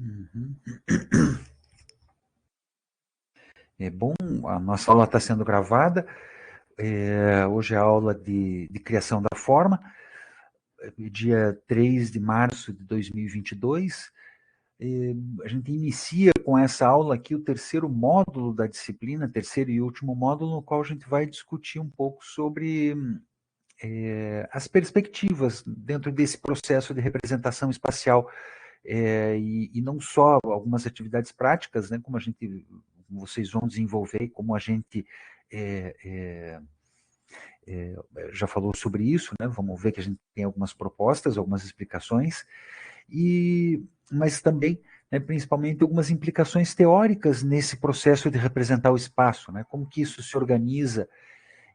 Uhum. É bom, a nossa aula está sendo gravada. Hoje é a aula de criação da forma, dia 3 de março de 2022. A gente inicia com essa aula aqui o terceiro módulo da disciplina, terceiro e último módulo, no qual a gente vai discutir um pouco sobre as perspectivas dentro desse processo de representação espacial. E não só algumas atividades práticas, né, como vocês vão desenvolver, como a gente já falou sobre isso, né, vamos ver que a gente tem algumas propostas, algumas explicações, mas também, né, principalmente, algumas implicações teóricas nesse processo de representar o espaço, né, como que isso se organiza.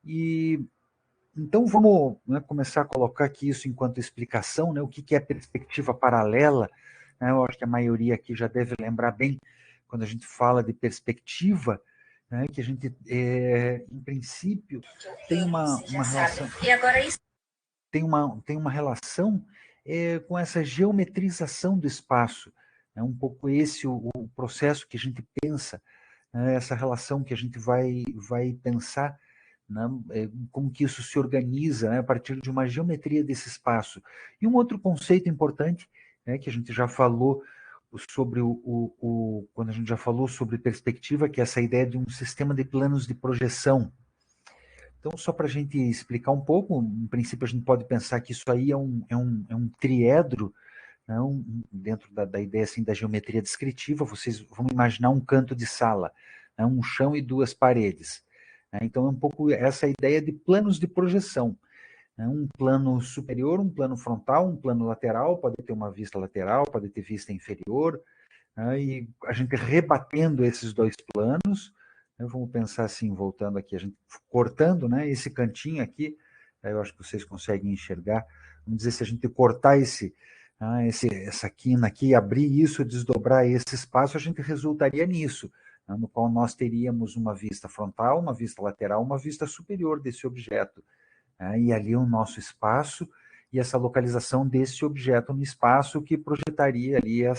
E então vamos, né, começar a colocar aqui isso enquanto explicação, né, o que é perspectiva paralela. Né, eu acho que a maioria aqui já deve lembrar bem, quando a gente fala de perspectiva, né, que a gente, em princípio, tem uma relação, tem uma relação com essa geometrização do espaço. É um pouco esse o processo que a gente pensa, né, essa relação que a gente vai pensar, né, como que isso se organiza, né, a partir de uma geometria desse espaço. E um outro conceito importante, né, que a gente já falou sobre quando a gente já falou sobre perspectiva, que é essa ideia de um sistema de planos de projeção. Então, só para a gente explicar um pouco, em princípio a gente pode pensar que isso aí é um triedro, né, dentro da ideia assim, da geometria descritiva. Vocês vão imaginar um canto de sala, né, um chão e duas paredes. Né, então, é um pouco essa ideia de planos de projeção. Né, um plano superior, um plano frontal, um plano lateral, pode ter uma vista lateral, pode ter vista inferior, né, e a gente rebatendo esses dois planos, né, vamos pensar assim, voltando aqui, a gente cortando, né, esse cantinho aqui, eu acho que vocês conseguem enxergar, vamos dizer, se a gente cortar essa quina aqui, abrir isso, desdobrar esse espaço, a gente resultaria nisso, né, no qual nós teríamos uma vista frontal, uma vista lateral, uma vista superior desse objeto, né, e ali o nosso espaço e essa localização desse objeto no espaço que projetaria ali a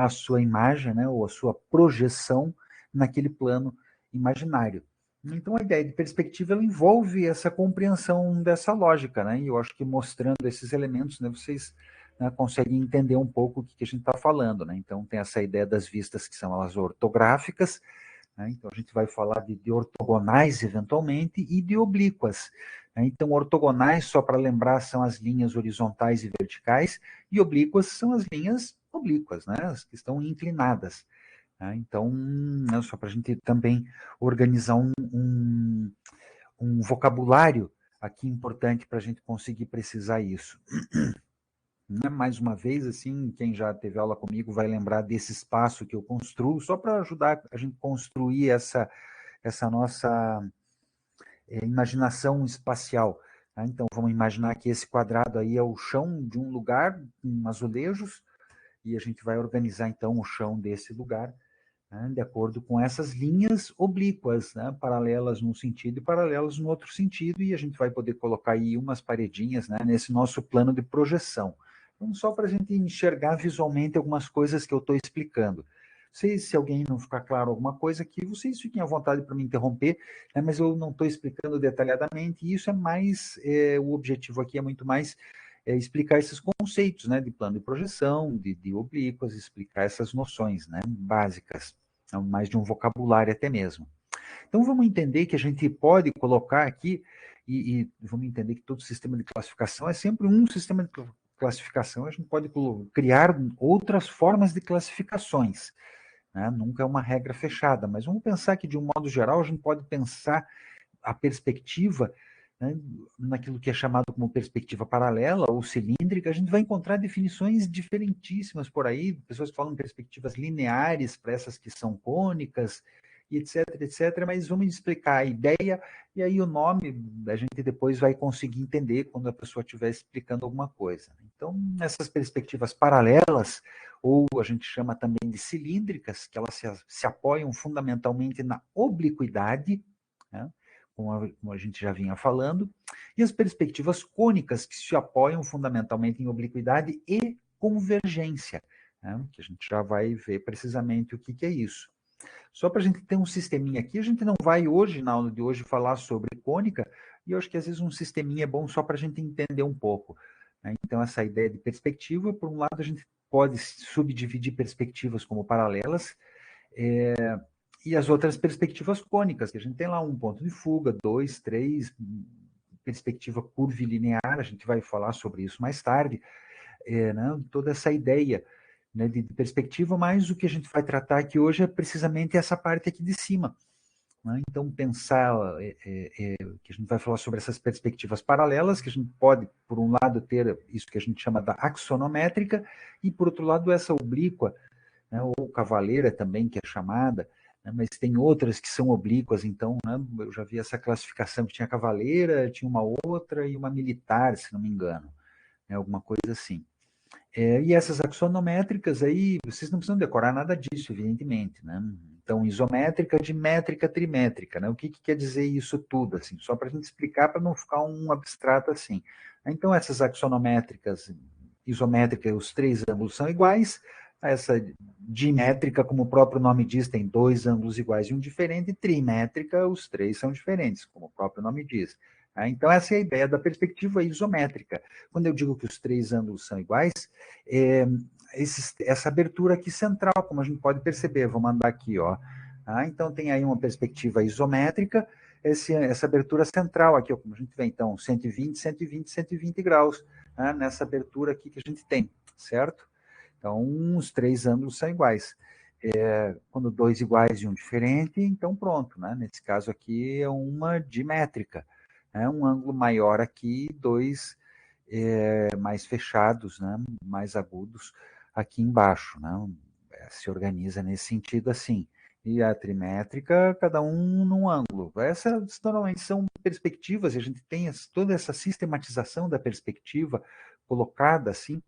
sua imagem, né, ou a sua projeção naquele plano imaginário. Então, a ideia de perspectiva ela envolve essa compreensão dessa lógica, né, e eu acho que mostrando esses elementos, né, vocês, né, conseguem entender um pouco o que a gente está falando, né. Então, tem essa ideia das vistas que são as ortográficas, né, então a gente vai falar de ortogonais, eventualmente, e de oblíquas. Né, então, ortogonais, só para lembrar, são as linhas horizontais e verticais, e oblíquas são as linhas oblíquas, né, as que estão inclinadas. Né, então, só para a gente também organizar um vocabulário aqui importante para a gente conseguir precisar isso. Mais uma vez, assim, quem já teve aula comigo vai lembrar desse espaço que eu construo, só para ajudar a gente construir essa nossa imaginação espacial. Tá? Então, vamos imaginar que esse quadrado aí é o chão de um lugar, com azulejos, e a gente vai organizar, então, o chão desse lugar, né, de acordo com essas linhas oblíquas, né, paralelas num sentido e paralelas no outro sentido, e a gente vai poder colocar aí umas paredinhas, né, nesse nosso plano de projeção. Então, só para a gente enxergar visualmente algumas coisas que eu estou explicando. Se alguém não ficar claro alguma coisa aqui, vocês fiquem à vontade para me interromper, né, mas eu não estou explicando detalhadamente, e isso é mais, o objetivo aqui é muito mais explicar esses conceitos, né, de plano de projeção, de oblíquas, explicar essas noções, né, básicas, mais de um vocabulário até mesmo. Então, vamos entender que a gente pode colocar aqui, e vamos entender que todo sistema de classificação é sempre um sistema de classificação, a gente pode criar outras formas de classificações, né? Nunca é uma regra fechada, mas vamos pensar que, de um modo geral, a gente pode pensar a perspectiva, né, naquilo que é chamado como perspectiva paralela ou cilíndrica. A gente vai encontrar definições diferentíssimas por aí, pessoas que falam perspectivas lineares para essas que são cônicas, e etc, mas vamos explicar a ideia, e aí o nome a gente depois vai conseguir entender quando a pessoa estiver explicando alguma coisa. Então, essas perspectivas paralelas, ou a gente chama também de cilíndricas, que elas se apoiam fundamentalmente na obliquidade, né, como a gente já vinha falando, e as perspectivas cônicas, que se apoiam fundamentalmente em obliquidade e convergência. né, que a gente já vai ver precisamente o que, que é isso. Só para a gente ter um sisteminha aqui, a gente não vai hoje, na aula de hoje, falar sobre cônica, e eu acho que às vezes um sisteminha é bom só para a gente entender um pouco, né? Então, essa ideia de perspectiva, por um lado, a gente pode subdividir perspectivas como paralelas, e as outras perspectivas cônicas, que a gente tem lá um ponto de fuga, 2, 3, perspectiva curvilinear, a gente vai falar sobre isso mais tarde, né? Toda essa ideia, né, de perspectiva, mas o que a gente vai tratar aqui hoje é precisamente essa parte aqui de cima, né? Então, pensar que a gente vai falar sobre essas perspectivas paralelas, que a gente pode, por um lado, ter isso que a gente chama da axonométrica, e, por outro lado, essa oblíqua, né, ou cavaleira também, que é chamada, né, mas tem outras que são oblíquas, então, né, eu já vi essa classificação que tinha cavaleira, tinha uma outra e uma militar, se não me engano, né, alguma coisa assim. E essas axonométricas aí, vocês não precisam decorar nada disso, evidentemente, né? Então, isométrica, dimétrica, trimétrica, né? O que, que quer dizer isso tudo, assim? Só para a gente explicar, para não ficar um abstrato assim. Então, essas axonométricas, isométrica, os três ângulos são iguais. Essa dimétrica, como o próprio nome diz, tem dois ângulos iguais e um diferente. Trimétrica, os três são diferentes, como o próprio nome diz. Então, essa é a ideia da perspectiva isométrica. Quando eu digo que os três ângulos são iguais, essa abertura aqui central, como a gente pode perceber, vou mandar aqui, ó. Então, tem aí uma perspectiva isométrica, essa abertura central aqui, ó, como a gente vê, então, 120, 120, 120 graus, nessa abertura aqui que a gente tem, certo? Então, os três ângulos são iguais. Quando dois iguais e um diferente, então pronto, né? Nesse caso aqui é uma dimétrica, né? Um ângulo maior aqui, dois mais fechados, né? Mais agudos aqui embaixo, né? Se organiza nesse sentido assim. E a trimétrica, cada um num ângulo. Essas normalmente são perspectivas, e a gente tem toda essa sistematização da perspectiva colocada assim,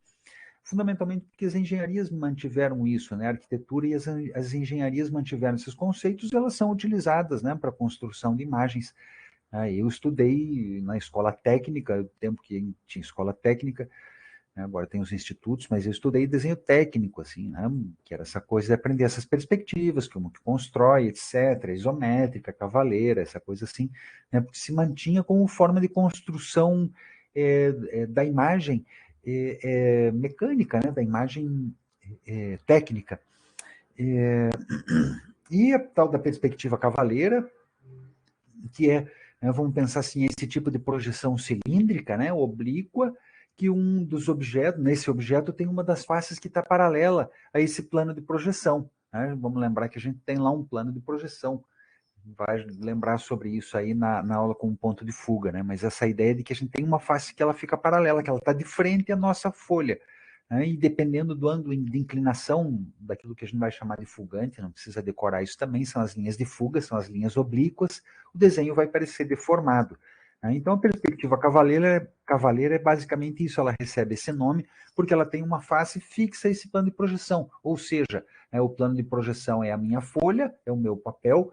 fundamentalmente porque as engenharias mantiveram isso, né? A arquitetura e as engenharias mantiveram esses conceitos, e elas são utilizadas, né, para a construção de imagens. Eu estudei na escola técnica, tempo que tinha escola técnica, né, agora tem os institutos, mas eu estudei desenho técnico, assim, né, que era essa coisa de aprender essas perspectivas, como que constrói, etc., isométrica, cavaleira, essa coisa assim, né, porque se mantinha como forma de construção da imagem mecânica, né, da imagem técnica. E a tal da perspectiva cavaleira, que vamos pensar assim, esse tipo de projeção cilíndrica, né, oblíqua, que um dos objetos, nesse objeto tem uma das faces que está paralela a esse plano de projeção, né? Vamos lembrar que a gente tem lá um plano de projeção, vai lembrar sobre isso aí na aula com um ponto de fuga, né? Mas essa ideia de que a gente tem uma face que ela fica paralela, que ela está de frente à nossa folha, né? E dependendo do ângulo de inclinação daquilo que a gente vai chamar de fugante, não precisa decorar isso também, são as linhas de fuga, são as linhas oblíquas, o desenho vai parecer deformado. Né? Então a perspectiva cavaleira é basicamente isso, ela recebe esse nome porque ela tem uma face fixa a esse plano de projeção, ou seja, o plano de projeção é a minha folha, é o meu papel,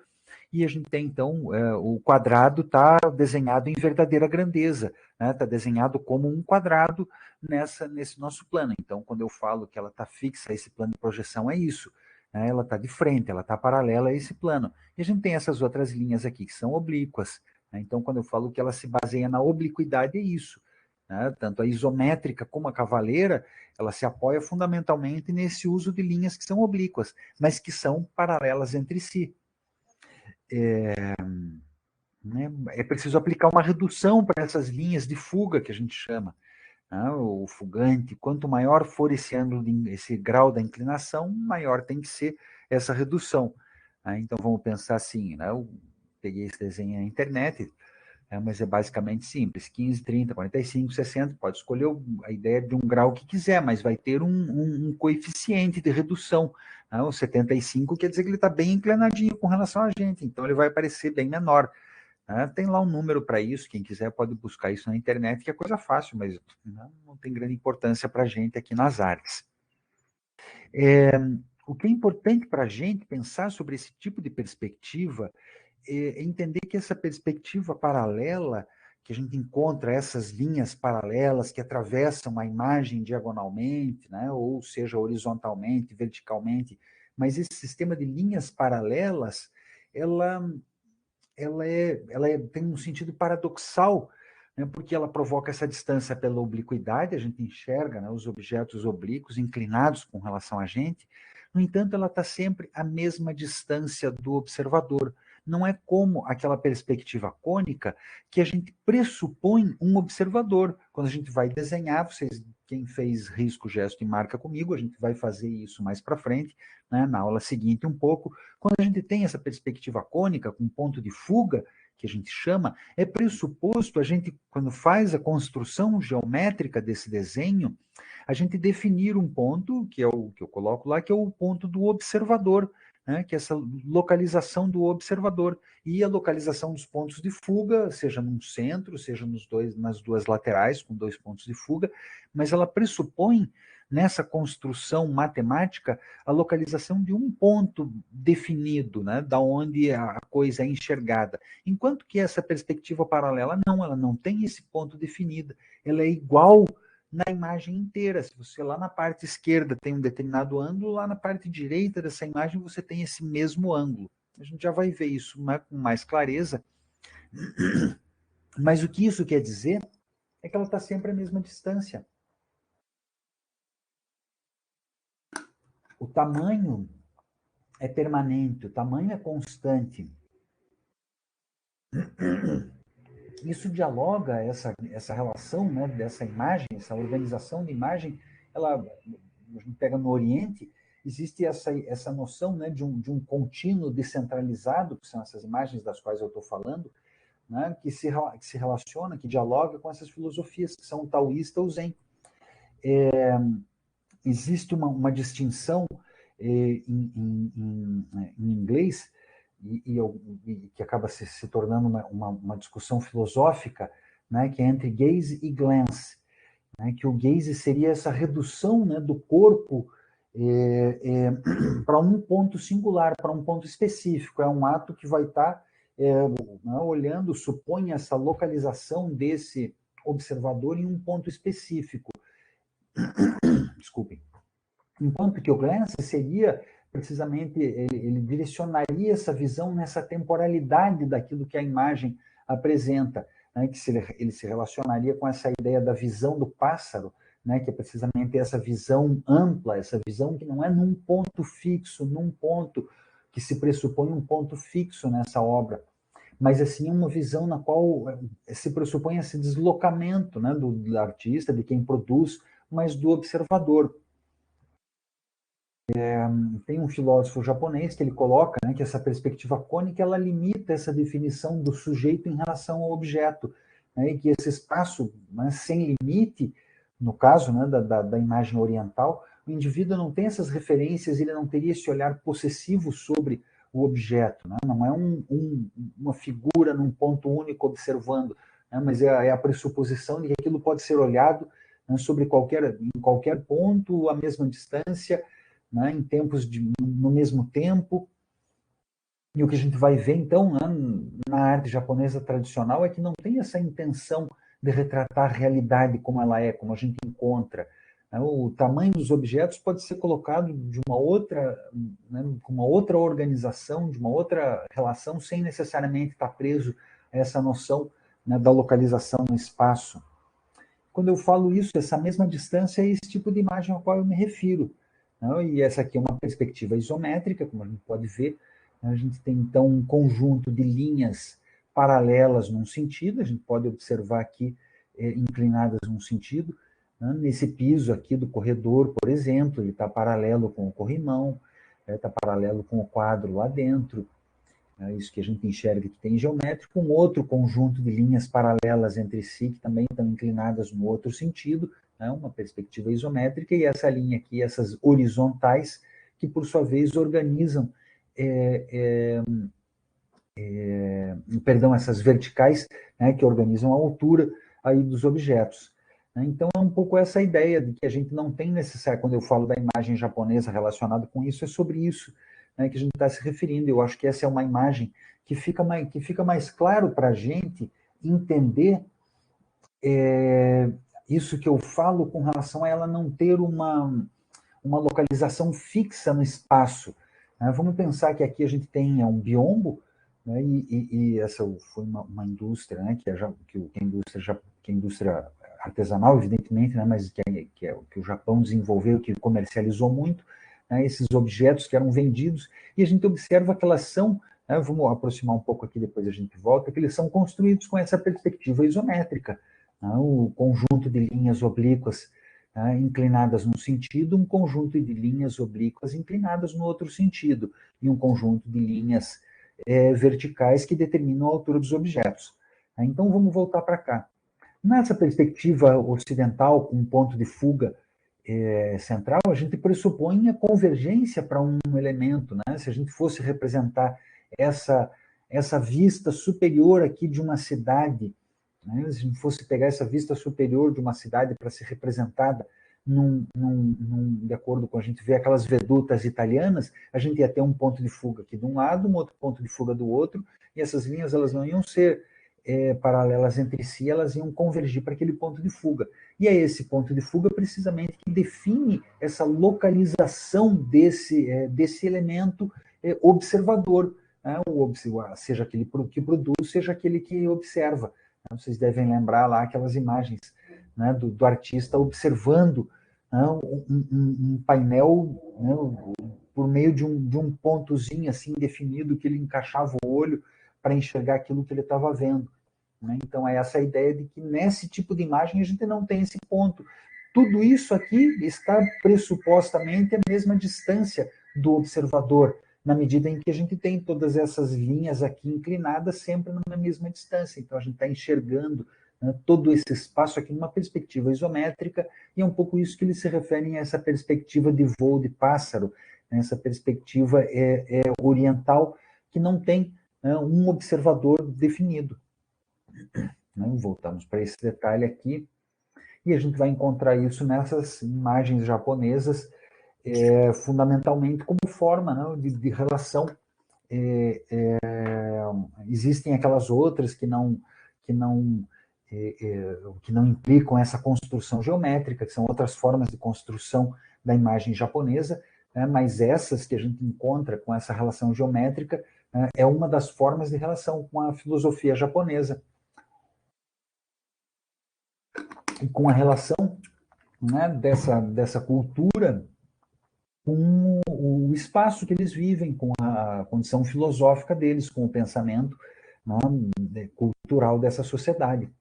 e a gente tem, então, o quadrado está desenhado em verdadeira grandeza, está, né? Desenhado como um quadrado nesse nosso plano. Então, quando eu falo que ela está fixa a esse plano de projeção, é isso, né? Ela está de frente, ela está paralela a esse plano. E a gente tem essas outras linhas aqui, que são oblíquas, né? Então, quando eu falo que ela se baseia na obliquidade, é isso. Né? Tanto a isométrica como a cavaleira, ela se apoia fundamentalmente nesse uso de linhas que são oblíquas, mas que são paralelas entre si. Né? É preciso aplicar uma redução para essas linhas de fuga que a gente chama, né? O fugante. Quanto maior for esse ângulo, esse grau da inclinação, maior tem que ser essa redução. Né? Então vamos pensar assim, né? Eu peguei esse desenho na internet, mas é basicamente simples: 15, 30, 45, 60, pode escolher a ideia de um grau que quiser, mas vai ter um coeficiente de redução. Né? O 75 quer dizer que ele está bem inclinadinho com relação a gente, então ele vai parecer bem menor. Tem lá um número para isso, quem quiser pode buscar isso na internet, que é coisa fácil, mas não tem grande importância para a gente aqui nas artes. O que é importante para a gente pensar sobre esse tipo de perspectiva é entender que essa perspectiva paralela, que a gente encontra essas linhas paralelas que atravessam a imagem diagonalmente, né, ou seja, horizontalmente, verticalmente, mas esse sistema de linhas paralelas, tem um sentido paradoxal, né, porque ela provoca essa distância pela obliquidade, a gente enxerga, né, os objetos oblíquos inclinados com relação a gente, no entanto, ela está sempre à mesma distância do observador. Não é como aquela perspectiva cônica que a gente pressupõe um observador. Quando a gente vai desenhar, quem fez risco, gesto e marca comigo, a gente vai fazer isso mais para frente, né, na aula seguinte um pouco. Quando a gente tem essa perspectiva cônica, com ponto de fuga, que a gente chama, é pressuposto a gente, quando faz a construção geométrica desse desenho, a gente definir um ponto, que é o que eu coloco lá, que é o ponto do observador, né, que é essa localização do observador. E a localização dos pontos de fuga, seja num centro, seja nas duas laterais, com 2 pontos de fuga, mas ela pressupõe, nessa construção matemática, a localização de um ponto definido, né, da onde a coisa é enxergada. Enquanto que essa perspectiva paralela, não, ela não tem esse ponto definido. Ela é igual na imagem inteira. Se você lá na parte esquerda tem um determinado ângulo, lá na parte direita dessa imagem você tem esse mesmo ângulo. A gente já vai ver isso com mais clareza. Mas o que isso quer dizer é que ela está sempre à mesma distância. O tamanho é permanente, o tamanho é constante. Isso dialoga, essa relação, né, dessa imagem, essa organização de imagem, a gente pega no Oriente, existe essa noção, né, de um contínuo descentralizado, que são essas imagens das quais eu estou falando, né, que se relaciona, que dialoga com essas filosofias que são o taoísta ou zen. Existe uma distinção em inglês, e que acaba se tornando uma discussão filosófica, né, que é entre gaze e glance, né, que o gaze seria essa redução, né, do corpo para um ponto singular, para um ponto específico. É um ato que vai estar né, olhando, supõe essa localização desse observador em um ponto específico. Desculpem. Enquanto que o glance seria precisamente, ele direcionaria essa visão nessa temporalidade daquilo que a imagem apresenta, né, que ele se relacionaria com essa ideia da visão do pássaro, né, que é precisamente essa visão ampla, essa visão que não é num ponto fixo, num ponto que se pressupõe um ponto fixo nessa obra, mas assim uma visão na qual se pressupõe esse deslocamento, né, do artista, de quem produz, mas do observador. Tem um filósofo japonês que ele coloca, né, que essa perspectiva cônica ela limita essa definição do sujeito em relação ao objeto, né, e que esse espaço, né, sem limite, no caso, né, da imagem oriental, o indivíduo não tem essas referências, ele não teria esse olhar possessivo sobre o objeto, né, não é uma figura num ponto único observando, né, mas é a pressuposição de que aquilo pode ser olhado, né, em qualquer ponto, à mesma distância, né, em tempos no mesmo tempo. E o que a gente vai ver, então, né, na arte japonesa tradicional é que não tem essa intenção de retratar a realidade como ela é, como a gente encontra. Né, o tamanho dos objetos pode ser colocado de uma outra, né, com uma outra organização, de uma outra relação, sem necessariamente estar preso a essa noção, né, da localização no espaço. Quando eu falo isso, essa mesma distância é esse tipo de imagem ao qual eu me refiro. Não? E essa aqui é uma perspectiva isométrica, como a gente pode ver. A gente tem, então, um conjunto de linhas paralelas num sentido, a gente pode observar aqui inclinadas num sentido. Né? Nesse piso aqui do corredor, por exemplo, ele está paralelo com o corrimão, está paralelo com o quadro lá dentro. Isso que a gente enxerga que tem geométrico, um outro conjunto de linhas paralelas entre si, que também estão inclinadas no outro sentido, né, uma perspectiva isométrica, e essa linha aqui, essas horizontais, que por sua vez organizam, essas verticais, né, que organizam a altura aí dos objetos. Então é um pouco essa ideia de que a gente não tem necessário, quando eu falo da imagem japonesa relacionada com isso, é sobre isso, né, que a gente está se referindo. Eu acho que essa é uma imagem que fica mais claro para a gente entender isso que eu falo com relação a ela não ter uma localização fixa no espaço. Né? Vamos pensar que aqui a gente tem um biombo, né? E essa foi uma indústria, né? que a indústria artesanal, evidentemente, né? Mas que o Japão desenvolveu, que comercializou muito, né? Esses objetos que eram vendidos, e a gente observa que elas são, né? Vamos aproximar um pouco aqui, depois a gente volta, que eles são construídos com essa perspectiva isométrica, né? O conjunto de linhas oblíquas, né? Inclinadas num sentido, um conjunto de linhas oblíquas inclinadas no outro sentido, e um conjunto de linhas verticais que determinam a altura dos objetos. Então, vamos voltar para cá. Nessa perspectiva ocidental, com um ponto de fuga central, a gente pressupõe a convergência para um elemento. Né? Se a gente fosse representar essa vista superior aqui de uma cidade, né? Se a gente fosse pegar essa vista superior de uma cidade para ser representada de acordo com a gente vê aquelas vedutas italianas, a gente ia ter um ponto de fuga aqui de um lado, um outro ponto de fuga do outro, e essas linhas elas não iam ser paralelas entre si, elas iam convergir para aquele ponto de fuga. E é esse ponto de fuga, precisamente, que define essa localização desse elemento observador, né? Seja aquele que produz, seja aquele que observa. Vocês devem lembrar lá aquelas imagens, né, do artista observando, né, um painel, né, por meio de um pontozinho assim definido que ele encaixava o olho para enxergar aquilo que ele estava vendo. Né? Então, é essa a ideia de que nesse tipo de imagem a gente não tem esse ponto. Tudo isso aqui está pressupostamente à mesma distância do observador, na medida em que a gente tem todas essas linhas aqui inclinadas sempre na mesma distância. Então, a gente está enxergando, né, todo esse espaço aqui numa perspectiva isométrica, e é um pouco isso que eles se referem a essa perspectiva de voo de pássaro, né, essa perspectiva oriental, que não tem, né, um observador definido. Voltamos para esse detalhe aqui, e a gente vai encontrar isso nessas imagens japonesas, fundamentalmente como forma, né, de relação. Existem aquelas outras que não implicam essa construção geométrica, que são outras formas de construção da imagem japonesa, né, mas essas que a gente encontra com essa relação geométrica, né, é uma das formas de relação com a filosofia japonesa, e com a relação, né, dessa cultura com o espaço que eles vivem, com a condição filosófica deles, com o pensamento, né, cultural dessa sociedade.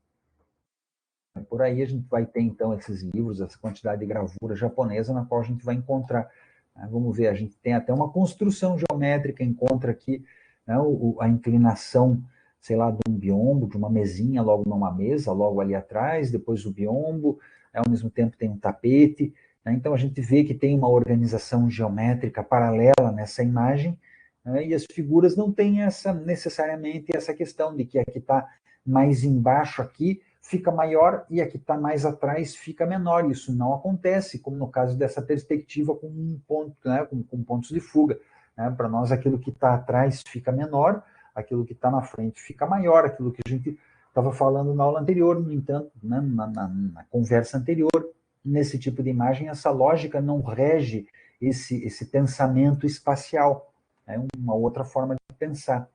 Por aí a gente vai ter, então, esses livros, essa quantidade de gravura japonesa na qual a gente vai encontrar. Né? Vamos ver, a gente tem até uma construção geométrica, encontra aqui, né, a inclinação, sei lá, de um biombo, de uma mesinha, logo numa mesa, logo ali atrás, depois o biombo, ao mesmo tempo tem um tapete. Né? Então, a gente vê que tem uma organização geométrica paralela nessa imagem, né? E as figuras não têm necessariamente essa questão de que aqui está mais embaixo aqui, fica maior, e aqui está mais atrás fica menor. Isso não acontece, como no caso dessa perspectiva com um ponto, né, com pontos de fuga. Né? Para nós, aquilo que está atrás fica menor, aquilo que está na frente fica maior, aquilo que a gente estava falando na aula anterior, no entanto, né, na conversa anterior, nesse tipo de imagem, essa lógica não rege esse pensamento espacial. É uma outra forma de pensar.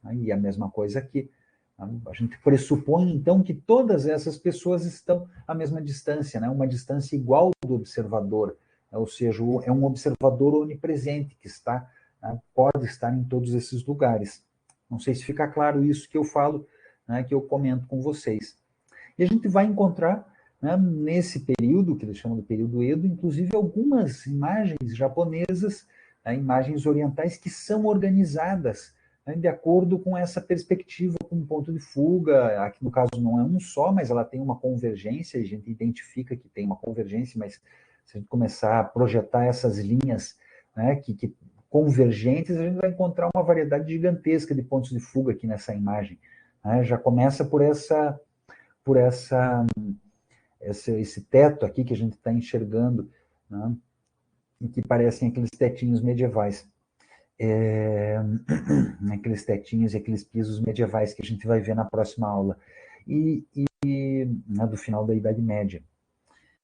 Né? E a mesma coisa aqui. A gente pressupõe, então, que todas essas pessoas estão à mesma distância, né? Uma distância igual do observador, né? Ou seja, é um observador onipresente que está, né, pode estar em todos esses lugares. Não sei se fica claro isso que eu falo, né, que eu comento com vocês. E a gente vai encontrar, né, nesse período, que eles chamam de período Edo, inclusive algumas imagens japonesas, né, imagens orientais que são organizadas, né, de acordo com essa perspectiva, com um ponto de fuga. Aqui no caso não é um só, mas ela tem uma convergência, a gente identifica que tem uma convergência, mas se a gente começar a projetar essas linhas, né, que convergentes, a gente vai encontrar uma variedade gigantesca de pontos de fuga aqui nessa imagem. Né? Já começa por esse teto aqui que a gente está enxergando, né? E que parecem aqueles tetinhos medievais. Aqueles tetinhos e aqueles pisos medievais que a gente vai ver na próxima aula. E né, do final da Idade Média.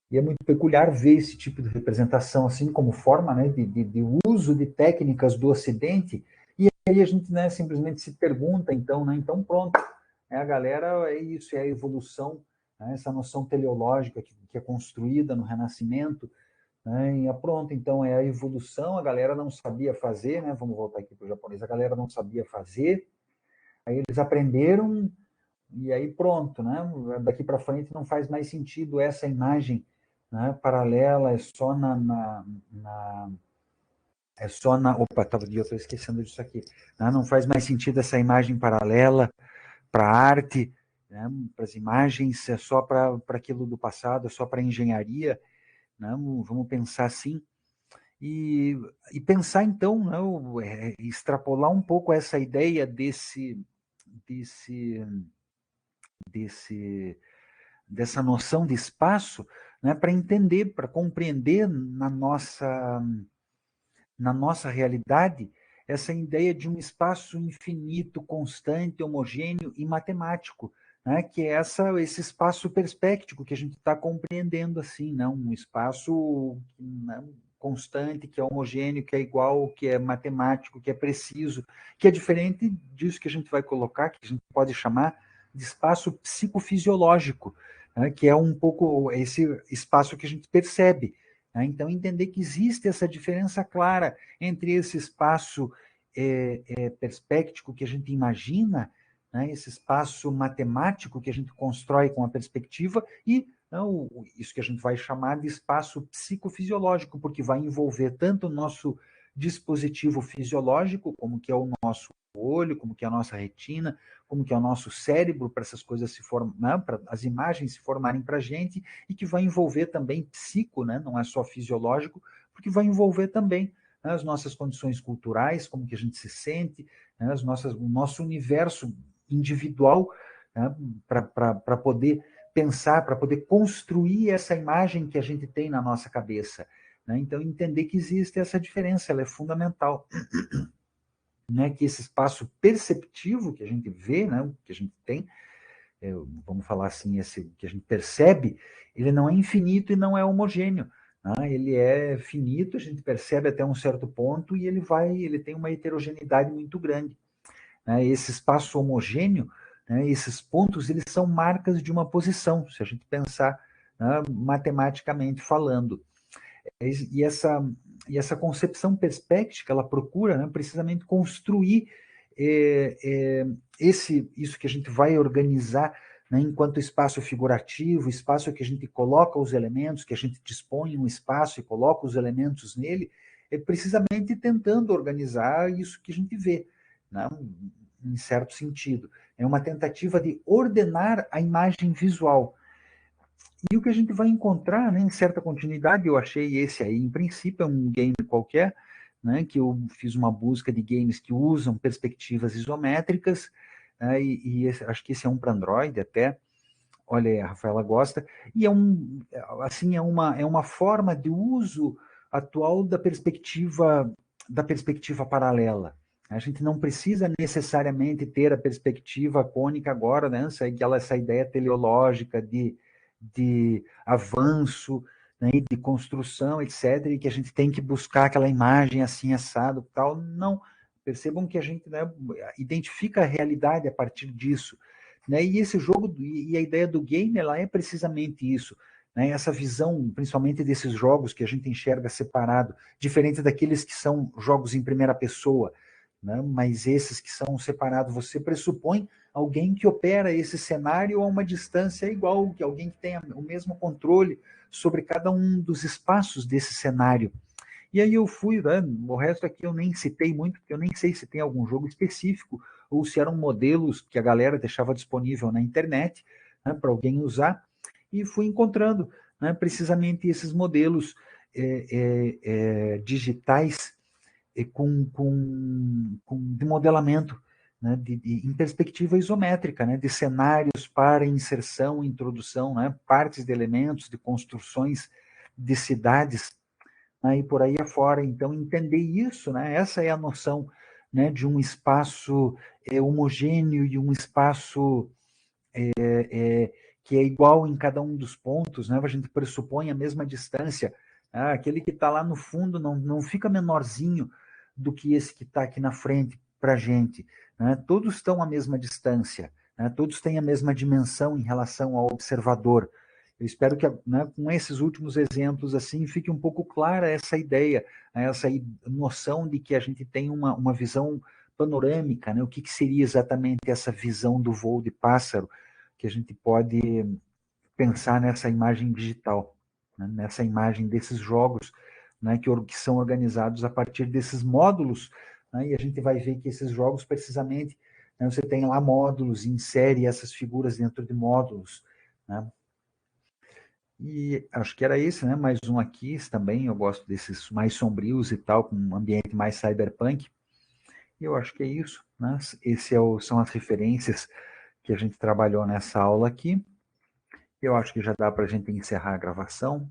E é muito peculiar ver esse tipo de representação, assim, como forma, né, de uso de técnicas do Ocidente, e aí a gente, né, simplesmente se pergunta, então, né, então pronto, a galera é isso, é a evolução, né, essa noção teleológica que é construída no Renascimento, né, e pronto, então é a evolução, a galera não sabia fazer, né, vamos voltar aqui para o japonês, a galera não sabia fazer, aí eles aprenderam, e aí pronto, né? Daqui para frente não faz mais sentido essa imagem, né, paralela, é só é só na. Opa, eu estou esquecendo disso aqui. Né? Não faz mais sentido essa imagem paralela para a arte, né, para as imagens, é só para aquilo do passado, é só para a engenharia. Né? Vamos pensar assim. E pensar, então, né, extrapolar um pouco essa ideia desse, dessa noção de espaço, né, para entender, para compreender na nossa realidade essa ideia de um espaço infinito, constante, homogêneo e matemático, né, que é esse espaço perspéctico que a gente está compreendendo assim, né, um espaço, né, constante, que é homogêneo, que é igual, que é matemático, que é preciso, que é diferente disso que a gente vai colocar, que a gente pode chamar de espaço psicofisiológico, né, que é um pouco esse espaço que a gente percebe. Né? Então, entender que existe essa diferença clara entre esse espaço perspéctico que a gente imagina, né, esse espaço matemático que a gente constrói com a perspectiva e não, isso que a gente vai chamar de espaço psicofisiológico, porque vai envolver tanto o nosso dispositivo fisiológico, como que é o nosso olho, como que é a nossa retina, como que é o nosso cérebro, para essas coisas se formar, né, para as imagens se formarem para a gente, e que vai envolver também psico, né, não é só fisiológico, porque vai envolver também, né, as nossas condições culturais, como que a gente se sente, né, o nosso universo individual, né, para poder pensar, para poder construir essa imagem que a gente tem na nossa cabeça. Né? Então, entender que existe essa diferença, ela é fundamental. Né? Que esse espaço perceptivo que a gente vê, né? Que a gente tem, vamos falar assim, esse que a gente percebe, ele não é infinito e não é homogêneo. Né? Ele é finito, a gente percebe até um certo ponto e ele tem uma heterogeneidade muito grande. Né? Esse espaço homogêneo, né, esses pontos, eles são marcas de uma posição, se a gente pensar, né, matematicamente falando. E essa concepção perspectiva, ela procura, né, precisamente construir isso que a gente vai organizar, né, enquanto espaço figurativo, espaço que a gente coloca os elementos, que a gente dispõe um espaço e coloca os elementos nele, precisamente tentando organizar isso que a gente vê, né, em certo sentido. É uma tentativa de ordenar a imagem visual. E o que a gente vai encontrar, né, em certa continuidade, eu achei esse aí, em princípio, é um game qualquer, né, que eu fiz uma busca de games que usam perspectivas isométricas, né, acho que esse é um para Android até, olha, a Rafaela gosta, e assim, é uma forma de uso atual da perspectiva paralela. A gente não precisa necessariamente ter a perspectiva cônica agora, né? Essa ideia teleológica de avanço, né? De construção, etc., e que a gente tem que buscar aquela imagem assim, assado, tal. Não. Percebam que a gente, né, identifica a realidade a partir disso. Né? E esse jogo, e a ideia do game, ela é precisamente isso. Né? Essa visão, principalmente desses jogos que a gente enxerga separado, diferente daqueles que são jogos em primeira pessoa, né? Mas esses que são separados, você pressupõe alguém que opera esse cenário a uma distância igual, que alguém que tenha o mesmo controle sobre cada um dos espaços desse cenário. E aí eu fui, né, o resto aqui eu nem citei muito, porque eu nem sei se tem algum jogo específico, ou se eram modelos que a galera deixava disponível na internet, né, para alguém usar, e fui encontrando, né, precisamente esses modelos digitais de modelamento, né, em perspectiva isométrica, né, de cenários para inserção, introdução, né, partes de elementos, de construções de cidades, né, e por aí afora. Então, entender isso, né, essa é a noção, né, de um espaço homogêneo e um espaço que é igual em cada um dos pontos, né? A gente pressupõe a mesma distância. Aquele que está lá no fundo não fica menorzinho do que esse que está aqui na frente para a gente. Né? Todos estão à mesma distância, né? Todos têm a mesma dimensão em relação ao observador. Eu espero que, né, com esses últimos exemplos assim fique um pouco clara essa ideia, né, essa noção de que a gente tem uma visão panorâmica, né? O que seria exatamente essa visão do voo de pássaro que a gente pode pensar nessa imagem digital, né? Nessa imagem desses jogos, né, que são organizados a partir desses módulos, né? E a gente vai ver que esses jogos precisamente, né, você tem lá módulos, insere essas figuras dentro de módulos, né? E acho que era esse, né? Mais um aqui também. Eu gosto desses mais sombrios e tal, com um ambiente mais cyberpunk. E eu acho que é isso, né? São as referências que a gente trabalhou nessa aula aqui. Eu acho que já dá para a gente encerrar a gravação.